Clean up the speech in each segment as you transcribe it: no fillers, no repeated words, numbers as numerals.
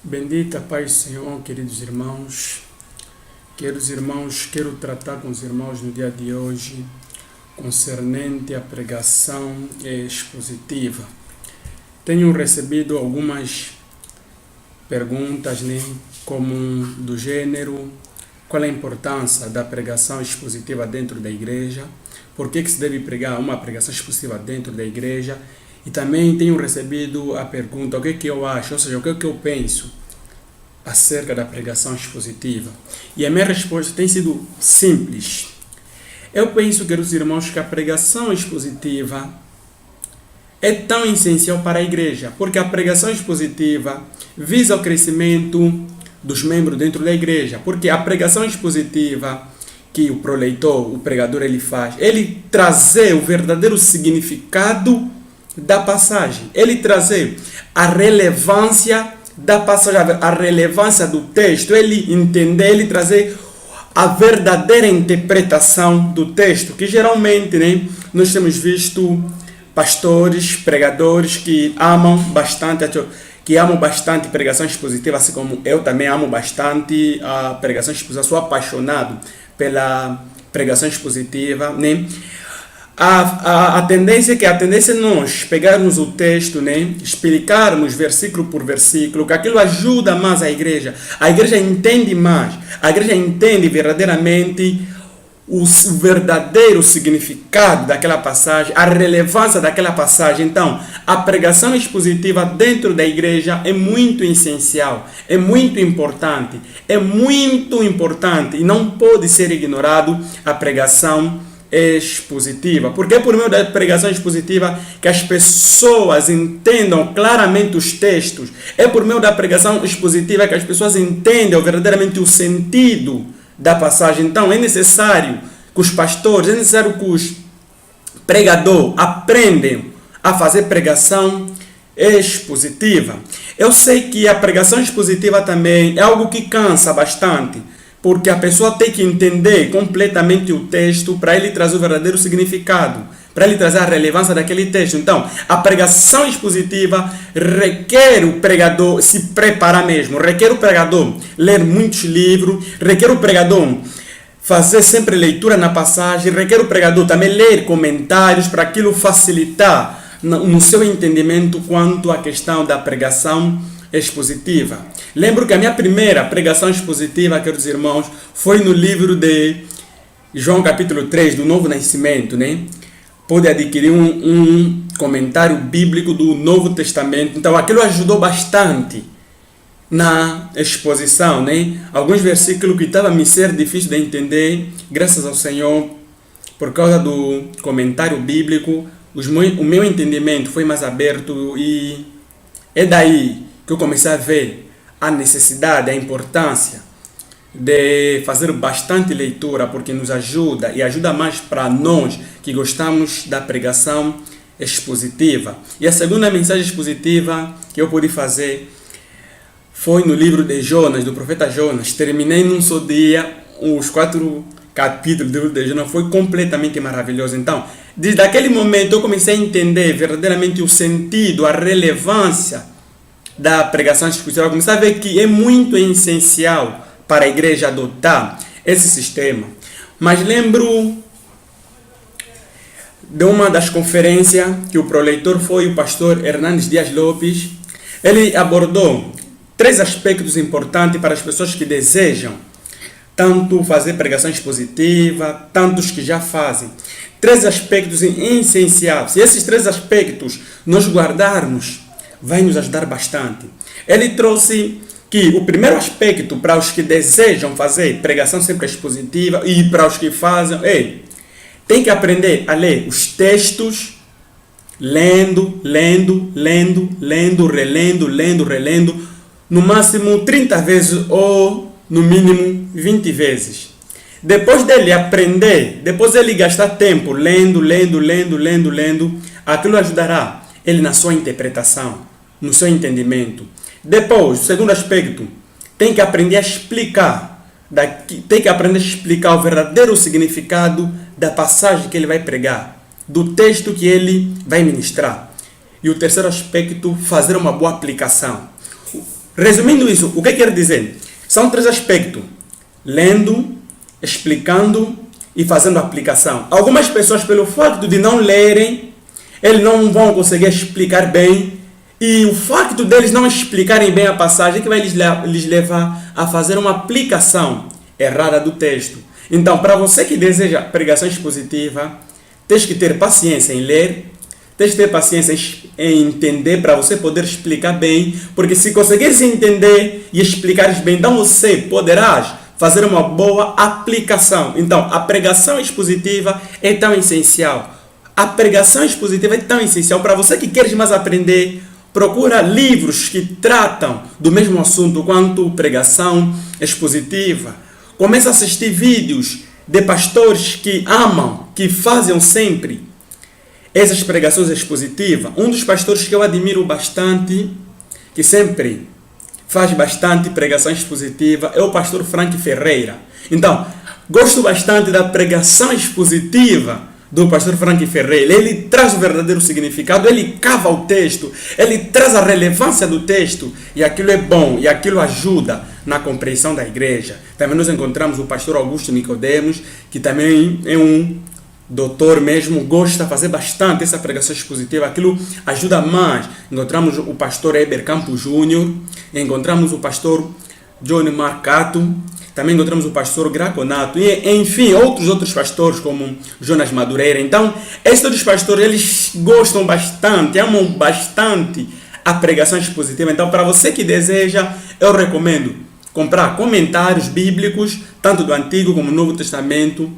Bendita paz do Senhor, queridos irmãos. Queridos irmãos, quero tratar com os irmãos no dia de hoje concernente à pregação expositiva. Tenho recebido algumas perguntas, como do gênero: qual é a importância da pregação expositiva dentro da igreja? Por que se deve pregar uma pregação expositiva dentro da igreja? E também tenho recebido a pergunta: o que eu acho, ou seja, o que eu penso acerca da pregação expositiva? E a minha resposta tem sido simples. Eu penso, queridos irmãos, que a pregação expositiva é tão essencial para a igreja, porque a pregação expositiva visa o crescimento dos membros dentro da igreja, porque a pregação expositiva que o proleitor, o pregador, ele faz, ele trazer o verdadeiro significado da passagem, ele trazer a relevância da passagem, a relevância do texto, ele entender, ele trazer a verdadeira interpretação do texto, que geralmente nós temos visto pastores, pregadores que amam bastante pregação expositiva, assim como eu também amo bastante a pregação expositiva, sou apaixonado pela pregação expositiva, A tendência é nós pegarmos o texto, explicarmos versículo por versículo, que aquilo ajuda mais a igreja entende mais, a igreja entende verdadeiramente o verdadeiro significado daquela passagem, a relevância daquela passagem. Então, a pregação expositiva dentro da igreja é muito essencial, é muito importante e não pode ser ignorado a pregação expositiva, porque é por meio da pregação expositiva que as pessoas entendam claramente os textos, é por meio da pregação expositiva que as pessoas entendem verdadeiramente o sentido da passagem. Então é necessário que os pastores, é necessário que os pregadores aprendam a fazer pregação expositiva. Eu sei que a pregação expositiva também é algo que cansa bastante, porque a pessoa tem que entender completamente o texto para ele trazer o verdadeiro significado, para ele trazer a relevância daquele texto. Então, a pregação expositiva requer o pregador se preparar mesmo, requer o pregador ler muitos livros, requer o pregador fazer sempre leitura na passagem, requer o pregador também ler comentários para aquilo facilitar no seu entendimento quanto à questão da pregação expositiva. Lembro que a minha primeira pregação expositiva, queridos irmãos, foi no livro de João capítulo 3, do Novo Nascimento, Pode adquirir um comentário bíblico do Novo Testamento. Então aquilo ajudou bastante na exposição, Alguns versículos que estavam me ser difícil de entender, graças ao Senhor, por causa do comentário bíblico, o meu entendimento foi mais aberto e é daí que eu comecei a ver a necessidade, a importância de fazer bastante leitura, porque nos ajuda e ajuda mais para nós que gostamos da pregação expositiva. E a segunda mensagem expositiva que eu pude fazer foi no livro de Jonas, do profeta Jonas. Terminei num só dia os 4 capítulos do livro de Jonas, foi completamente maravilhoso. Então, desde aquele momento eu comecei a entender verdadeiramente o sentido, a relevância da pregação expositiva. Comecei a ver que é muito essencial para a igreja adotar esse sistema. Mas lembro de uma das conferências que o proleitor foi o pastor Hernandes Dias Lopes. Ele abordou 3 aspectos importantes para as pessoas que desejam tanto fazer pregação expositiva, tantos que já fazem. 3 aspectos essenciais. Se esses 3 aspectos nós guardarmos, vai nos ajudar bastante. Ele trouxe que o primeiro aspecto para os que desejam fazer pregação sempre expositiva e para os que fazem, tem que aprender a ler os textos, relendo, no máximo 30 vezes ou no mínimo 20 vezes. Depois dele aprender, depois ele gastar tempo lendo, aquilo ajudará ele na sua interpretação, no seu entendimento. Depois, o segundo aspecto, tem que aprender a explicar o verdadeiro significado da passagem que ele vai pregar, do texto que ele vai ministrar. E o terceiro aspecto, fazer uma boa aplicação. Resumindo isso, o que quer dizer? São 3 aspectos: lendo, explicando e fazendo aplicação. Algumas pessoas, pelo fato de não lerem, eles não vão conseguir explicar bem, e o facto deles não explicarem bem a passagem é que vai lhes levar a fazer uma aplicação errada do texto. Então, para você que deseja pregação expositiva, tens que ter paciência em ler, tens que ter paciência em entender para você poder explicar bem, porque se conseguires entender e explicares bem, então você poderás fazer uma boa aplicação. Então, a pregação expositiva é tão essencial. A pregação expositiva é tão essencial para você que queres mais aprender. Procura livros que tratam do mesmo assunto quanto pregação expositiva. Começa a assistir vídeos de pastores que amam, que fazem sempre essas pregações expositivas. Um dos pastores que eu admiro bastante, que sempre faz bastante pregação expositiva, é o pastor Frank Ferreira. Então, gosto bastante da pregação expositiva do pastor Frank Ferreira. Ele traz o verdadeiro significado, ele cava o texto, ele traz a relevância do texto, e aquilo é bom, e aquilo ajuda na compreensão da igreja. Também nós encontramos o pastor Augusto Nicodemos, que também é um doutor mesmo, gosta de fazer bastante essa pregação expositiva, aquilo ajuda mais. Encontramos o pastor Heber Campos Júnior, encontramos o pastor Johnny Marcato, também encontramos o pastor Graconato, e enfim, outros pastores como Jonas Madureira. Então, estes pastores, eles gostam bastante, amam bastante a pregação expositiva. Então, para você que deseja, eu recomendo comprar comentários bíblicos, tanto do Antigo como do Novo Testamento.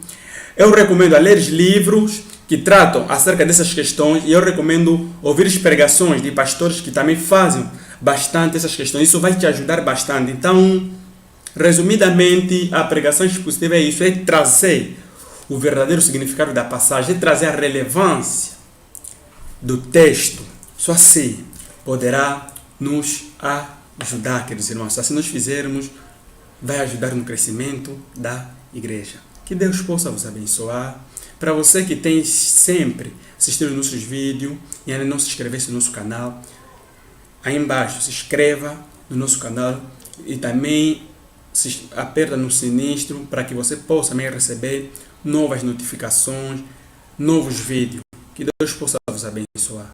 Eu recomendo a ler livros que tratam acerca dessas questões, e eu recomendo ouvir as pregações de pastores que também fazem bastante essas questões. Isso vai te ajudar bastante. Então, resumidamente, a pregação expositiva é isso, é trazer o verdadeiro significado da passagem, é trazer a relevância do texto. Só assim poderá nos ajudar, queridos irmãos. Se assim nós fizermos, vai ajudar no crescimento da igreja. Que Deus possa vos abençoar. Para você que tem sempre assistido os nossos vídeos e ainda não se inscrevesse no nosso canal, aí embaixo se inscreva no nosso canal e também aperta no sininho para que você possa também receber novas notificações, novos vídeos. Que Deus possa vos abençoar.